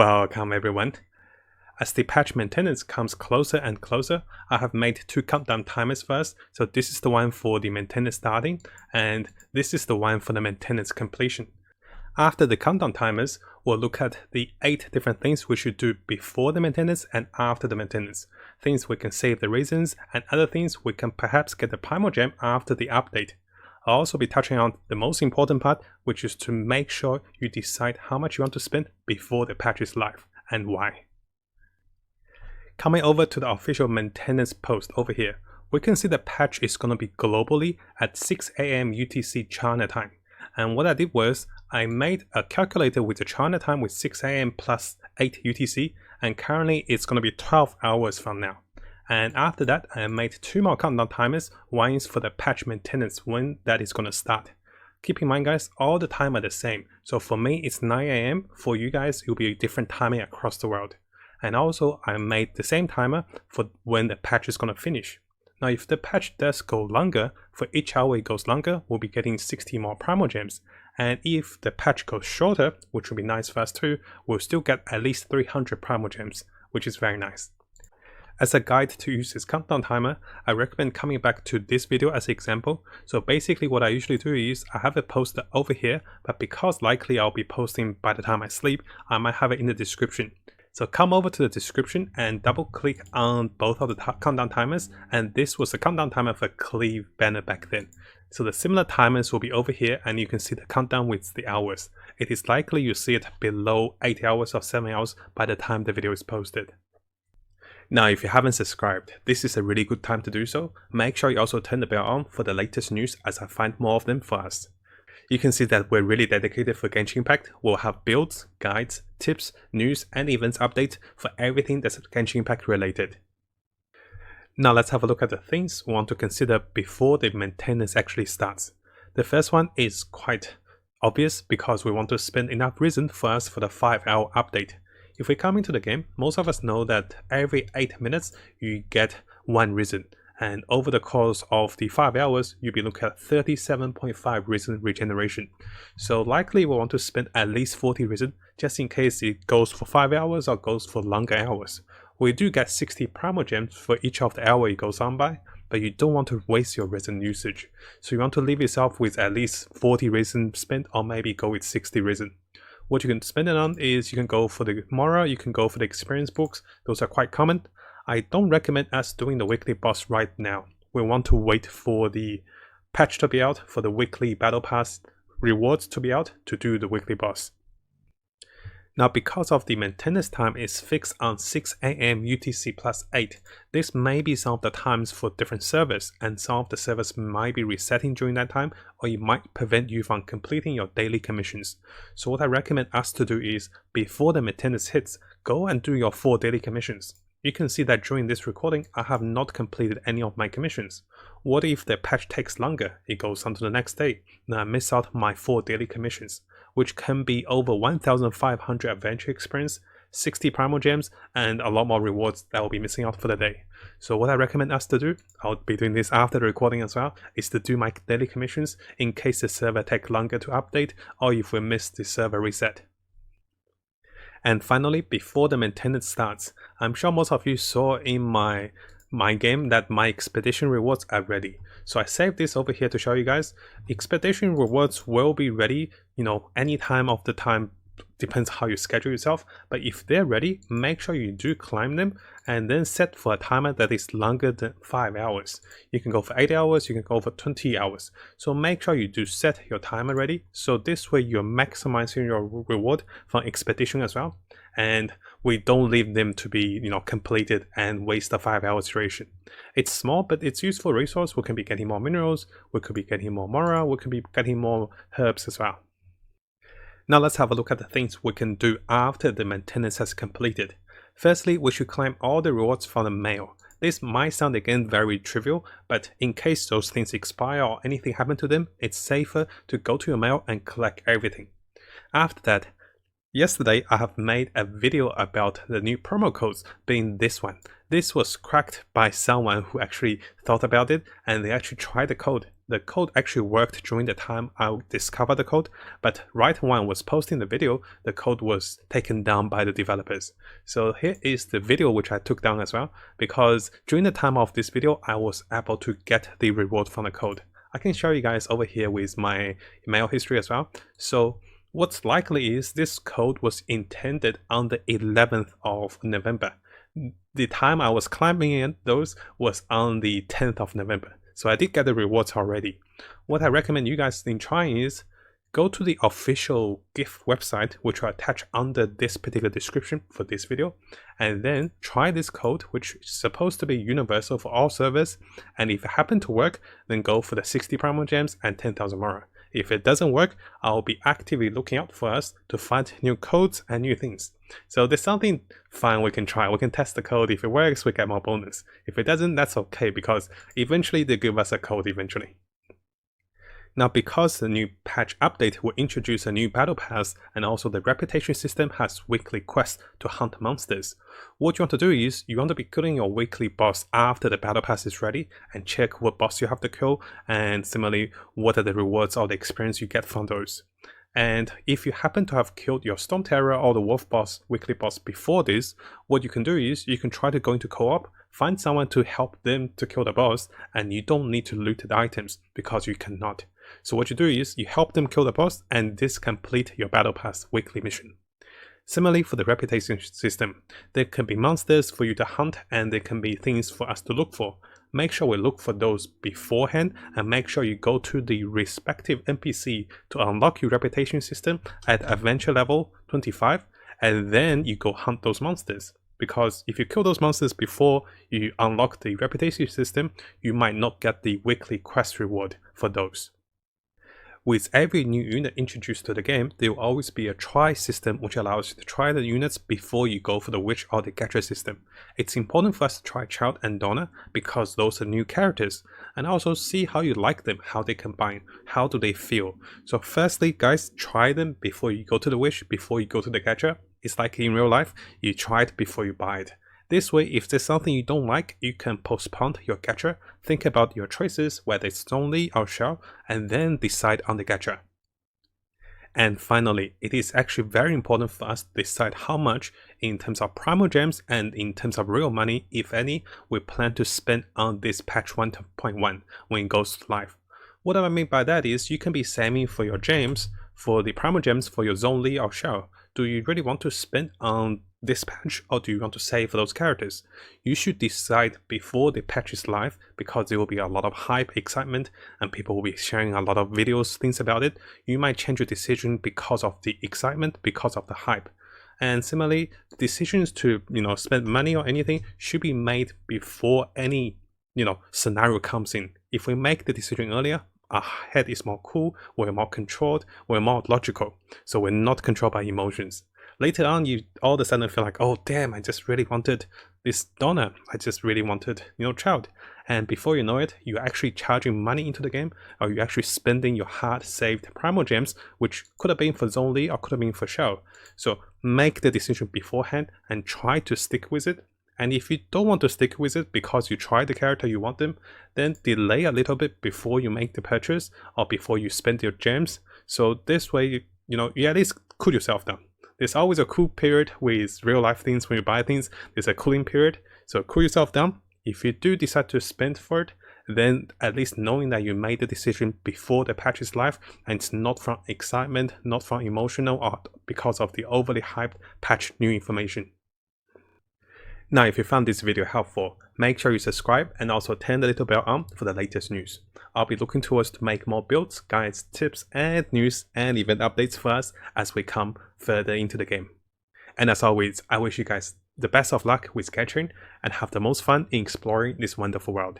Welcome everyone. As the patch maintenance comes closer and closer, I have made two countdown timers first. So this is the one for the maintenance starting, and this is the one for the maintenance completion. After the countdown timers, we'll look at the 8 different things we should do before the maintenance and after the maintenance. Things we can save the reasons, and other things we can perhaps get the primal gem after the update. I'll also be touching on the most important part, which is to make sure you decide how much you want to spend before the patch is live, and why. Coming over to the official maintenance post over here, we can see the patch is going to be globally at 6 AM UTC China time. And what I did was, I made a calculator with the China time with 6 AM plus 8 UTC, and currently it's going to be 12 hours from now. And after that, I made 2 more countdown timers. One is for the patch maintenance when that is going to start. Keep in mind guys, all the time are the same. So for me, it's 9 AM. For you guys, it will be different timing across the world. And also, I made the same timer for when the patch is going to finish. Now, if the patch does go longer, for each hour it goes longer, we'll be getting 60 more primal gems. And if the patch goes shorter, which will be nice for us too, we'll still get at least 300 primal gems, which is very nice. As a guide to use this countdown timer, I recommend coming back to this video as an example. So basically what I usually do is I have it posted over here, but because likely I'll be posting by the time I sleep, I might have it in the description. So come over to the description and double click on both of the countdown timers, and this was the countdown timer for Cleave banner back then. So the similar timers will be over here, and you can see the countdown with the hours. It is likely you see it below 8 hours or 7 hours by the time the video is posted. Now, if you haven't subscribed, this is a really good time to do so. Make sure you also turn the bell on for the latest news as I find more of them for us. You can see that we're really dedicated for Genshin Impact. We'll have builds, guides, tips, news, and events updates for everything that's Genshin Impact related. Now let's have a look at the things we want to consider before the maintenance actually starts. The first one is quite obvious because we want to spend enough reason for us for the 5-hour update. If we come into the game, most of us know that every 8 minutes you get 1 reason, and over the course of the 5 hours you'll be looking at 37.5 reason regeneration. So likely we want to spend at least 40 reason just in case it goes for 5 hours or goes for longer hours. We do get 60 primal gems for each of the hour it goes on by, but you don't want to waste your resin usage. So you want to leave yourself with at least 40 resin spent, or maybe go with 60 resin. What you can spend it on is you can go for the Mora, you can go for the experience books. Those are quite common. I don't recommend us doing the weekly boss right now. We want to wait for the patch to be out, for the weekly battle pass rewards to be out to do the weekly boss. Now, because of the maintenance time is fixed on 6 AM UTC plus 8, this may be some of the times for different servers, and some of the servers might be resetting during that time, or it might prevent you from completing your daily commissions. So what I recommend us to do is, before the maintenance hits, go and do your 4 daily commissions. You can see that during this recording, I have not completed any of my commissions. What if the patch takes longer? It goes on to the next day. Now I miss out my 4 daily commissions, which can be over 1,500 adventure experience, 60 primal gems, and a lot more rewards that will be missing out for the day. So what I recommend us to do, I'll be doing this after the recording as well, is to do my daily commissions in case the server takes longer to update, or if we miss the server reset. And finally, before the maintenance starts, I'm sure most of you saw in my game that my expedition rewards are ready. So I saved this over here to show you guys. Expedition rewards will be ready, any time of the time, depends how you schedule yourself. But if they're ready, make sure you do climb them and then set for a timer that is longer than 5 hours. You can go for 8 hours, you can go for 20 hours. So make sure you do set your timer ready. So this way you're maximizing your reward from expedition as well. And we don't leave them to be, completed and waste the 5 hours duration. It's small, but it's useful resource. We can be getting more minerals, we could be getting more Mora, we could be getting more herbs as well. Now let's have a look at the things we can do after the maintenance has completed. Firstly, we should claim all the rewards from the mail. This might sound again very trivial, but in case those things expire or anything happen to them, it's safer to go to your mail and collect everything. After that, yesterday I have made a video about the new promo codes, being this one. This was cracked by someone who actually thought about it, and they actually tried the code. the code actually worked during the time I discovered the code, but right when I was posting the video, the code was taken down by the developers. So here is the video which I took down as well, because during the time of this video, I was able to get the reward from the code. I can show you guys over here with my email history as well. So what's likely is this code was intended on the 11th of November. The time I was climbing in those was on the 10th of November. So I did get the rewards already. What I recommend you guys in trying is go to the official GIF website, which are attached under this particular description for this video, and then try this code, which is supposed to be universal for all servers. And if it happens to work, then go for the 60 Primal Gems and 10,000 Mora. If it doesn't work, I'll be actively looking out for us to find new codes and new things. So there's something fun we can try. We can test the code. If it works, we get more bonus. If it doesn't, that's okay, because eventually they give us a code eventually. Now, because the new patch update will introduce a new battle pass, and also the reputation system has weekly quests to hunt monsters, what you want to do is you want to be killing your weekly boss after the battle pass is ready, and check what boss you have to kill, and similarly what are the rewards or the experience you get from those. And if you happen to have killed your Storm Terror or the Wolf boss, weekly boss before this, what you can do is you can try to go into co-op, find someone to help them to kill the boss, and you don't need to loot the items because you cannot. So what you do is you help them kill the boss, and this complete your battle pass weekly mission. Similarly, for the reputation system, there can be monsters for you to hunt, and there can be things for us to look for. Make sure we look for those beforehand, and make sure you go to the respective NPC to unlock your reputation system at adventure level 25, and then you go hunt those monsters. Because if you kill those monsters before you unlock the reputation system, you might not get the weekly quest reward for those. With every new unit introduced to the game, there will always be a try system which allows you to try the units before you go for the witch or the gacha system. It's important for us to try Child and Donna because those are new characters, and also see how you like them, how they combine, how do they feel. So firstly, guys, try them before you go to the witch, before you go to the gacha. It's like in real life, you try it before you buy it. This way, if there's something you don't like, you can postpone your gacha, think about your choices, whether it's only or shell, and then decide on the gacha. And finally, it is actually very important for us to decide how much, in terms of primal gems and in terms of real money, if any, we plan to spend on this patch 1.1 when it goes live. What I mean by that is you can be saving for your gems, for the primal gems for your Zonely or shell. Do you really want to spend on this patch, or do you want to save for those characters? You should decide before the patch is live, because there will be a lot of hype, excitement, and people will be sharing a lot of videos, things about it. You might change your decision because of the excitement, because of the hype. And similarly, decisions to spend money or anything should be made before any scenario comes in. If we make the decision earlier, our head is more cool, we're more controlled, we're more logical, so we're not controlled by emotions. Later on, you all of a sudden feel like, oh damn, I just really wanted this Donna, I just really wanted Child, and before you know it, you're actually charging money into the game, or you're actually spending your hard saved primal gems, which could have been for Zonely or could have been for Shell. So make the decision beforehand and try to stick with it. And if you don't want to stick with it because you tried the character you want them, then delay a little bit before you make the purchase or before you spend your gems. So this way, you at least cool yourself down. There's always a cool period with real life things when you buy things. There's a cooling period. So cool yourself down. If you do decide to spend for it, then at least knowing that you made the decision before the patch is live, and it's not from excitement, not from emotional, or because of the overly hyped patch new information. Now, if you found this video helpful, make sure you subscribe and also turn the little bell on for the latest news. I'll be looking towards to make more builds, guides, tips, and news and event updates for us as we come further into the game. And as always, I wish you guys the best of luck with Genshin and have the most fun in exploring this wonderful world.